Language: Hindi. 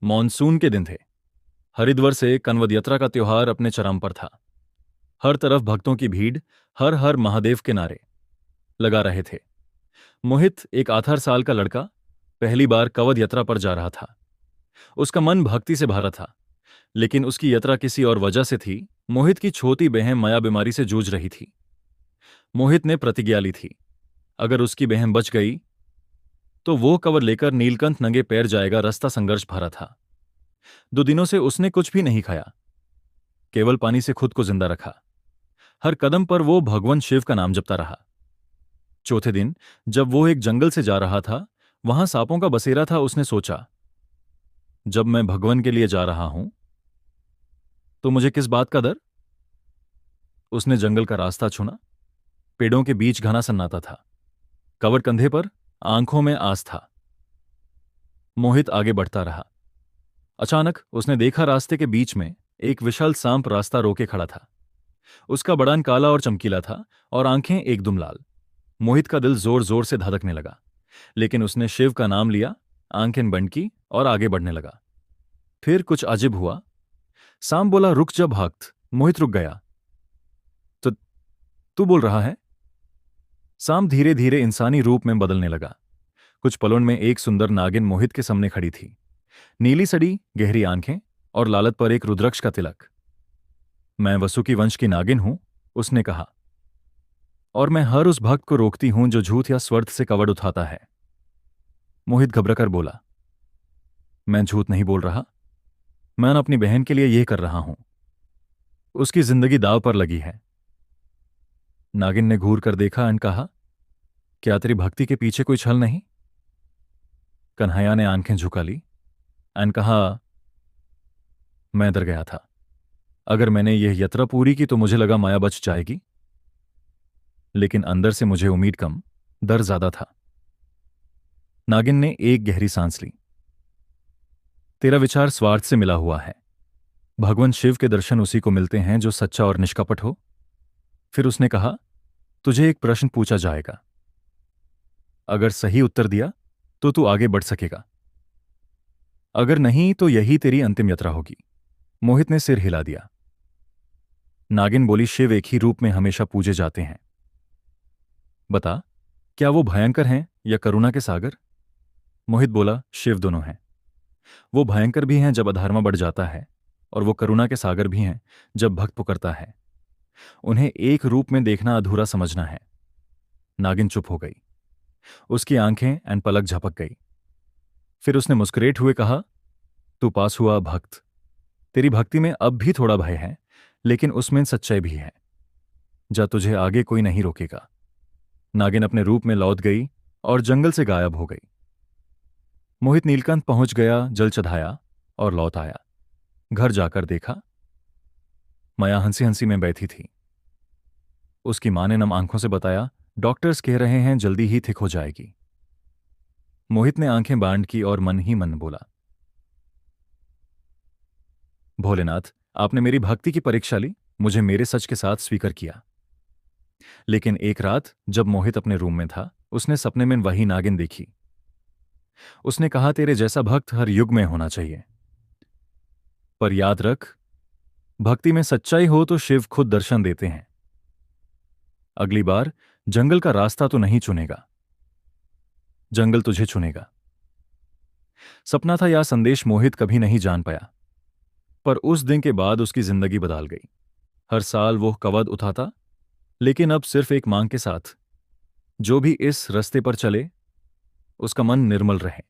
मॉनसून के दिन थे। हरिद्वार से कनवद यात्रा का त्योहार अपने चरम पर था। हर तरफ भक्तों की भीड़, हर हर महादेव के नारे लगा रहे थे। मोहित, एक 18 साल का लड़का, पहली बार कवद यात्रा पर जा रहा था। उसका मन भक्ति से भरा था, लेकिन उसकी यात्रा किसी और वजह से थी। मोहित की छोटी बहन माया बीमारी से जूझ रही थी। मोहित ने प्रतिज्ञा ली थी, अगर उसकी बहन बच गई तो वो कवर लेकर नीलकंठ नंगे पैर जाएगा। रास्ता संघर्ष भरा था। 2 दिनों से उसने कुछ भी नहीं खाया, केवल पानी से खुद को जिंदा रखा। हर कदम पर वो भगवान शिव का नाम जपता रहा। चौथे दिन जब वो एक जंगल से जा रहा था, वहां सांपों का बसेरा था। उसने सोचा, जब मैं भगवान के लिए जा रहा हूं तो मुझे किस बात का डर। उसने जंगल का रास्ता चुना। पेड़ों के बीच घना सन्नाटा था। कवर कंधे पर, आंखों में आस था। मोहित आगे बढ़ता रहा। अचानक उसने देखा, रास्ते के बीच में एक विशाल सांप रास्ता रोके खड़ा था। उसका बड़ान काला और चमकीला था और आंखें एकदम लाल। मोहित का दिल जोर जोर से धड़कने लगा, लेकिन उसने शिव का नाम लिया, आंखें बंद की और आगे बढ़ने लगा। फिर कुछ अजीब हुआ। सांप बोला, रुक जा भक्त। मोहित रुक गया। तो तू बोल रहा है? सांप धीरे धीरे इंसानी रूप में बदलने लगा। कुछ पलों में एक सुंदर नागिन मोहित के सामने खड़ी थी। नीली सड़ी, गहरी आंखें और लालत पर एक रुद्राक्ष का तिलक। मैं वसुकी वंश की नागिन हूं, उसने कहा, और मैं हर उस भक्त को रोकती हूं जो झूठ या स्वार्थ से कवड़ उठाता है। मोहित घबराकर बोला, मैं झूठ नहीं बोल रहा। मैं अपनी बहन के लिए यह कर रहा हूं। उसकी जिंदगी दांव पर लगी है। नागिन ने घूर कर देखा और कहा, क्या तेरी भक्ति के पीछे कोई छल नहीं? कन्हैया ने आंखें झुका ली और कहा, मैं डर गया था। अगर मैंने यह यात्रा पूरी की तो मुझे लगा माया बच जाएगी, लेकिन अंदर से मुझे उम्मीद कम, डर ज्यादा था। नागिन ने एक गहरी सांस ली। तेरा विचार स्वार्थ से मिला हुआ है। भगवान शिव के दर्शन उसी को मिलते हैं जो सच्चा और निष्कपट हो। फिर उसने कहा, तुझे एक प्रश्न पूछा जाएगा। अगर सही उत्तर दिया तो तू आगे बढ़ सकेगा, अगर नहीं तो यही तेरी अंतिम यात्रा होगी। मोहित ने सिर हिला दिया। नागिन बोली, शिव एक ही रूप में हमेशा पूजे जाते हैं। बता, क्या वो भयंकर हैं या करुणा के सागर? मोहित बोला, शिव दोनों हैं। वो भयंकर भी हैं जब अधर्म बढ़ जाता है, और वो करुणा के सागर भी हैं जब भक्त पुकारता है। उन्हें एक रूप में देखना अधूरा समझना है। नागिन चुप हो गई। उसकी आंखें एन पलक झपक गई। फिर उसने मुस्कुराते हुए कहा, तू पास हुआ भक्त। तेरी भक्ति में अब भी थोड़ा भय है, लेकिन उसमें सच्चाई भी है। जा, तुझे आगे कोई नहीं रोकेगा। नागिन अपने रूप में लौट गई और जंगल से गायब हो गई। मोहित नीलकंठ पहुंच गया, जल चढ़ाया और लौट आया। घर जाकर देखा, माया हंसी हंसी में बैठी थी। उसकी मां ने नम आंखों से बताया, डॉक्टर्स कह रहे हैं जल्दी ही ठीक हो जाएगी। मोहित ने आंखें बांध की और मन ही मन बोला, भोलेनाथ, आपने मेरी भक्ति की परीक्षा ली, मुझे मेरे सच के साथ स्वीकार किया। लेकिन एक रात जब मोहित अपने रूम में था, उसने सपने में वही नागिन देखी। उसने कहा, तेरे जैसा भक्त हर युग में होना चाहिए, पर याद रख, भक्ति में सच्चाई हो तो शिव खुद दर्शन देते हैं। अगली बार जंगल का रास्ता तो नहीं चुनेगा, जंगल तुझे चुनेगा। सपना था या संदेश मोहित कभी नहीं जान पाया, पर उस दिन के बाद उसकी जिंदगी बदल गई। हर साल वो कवद उठाता, लेकिन अब सिर्फ एक मांग के साथ, जो भी इस रास्ते पर चले उसका मन निर्मल रहे।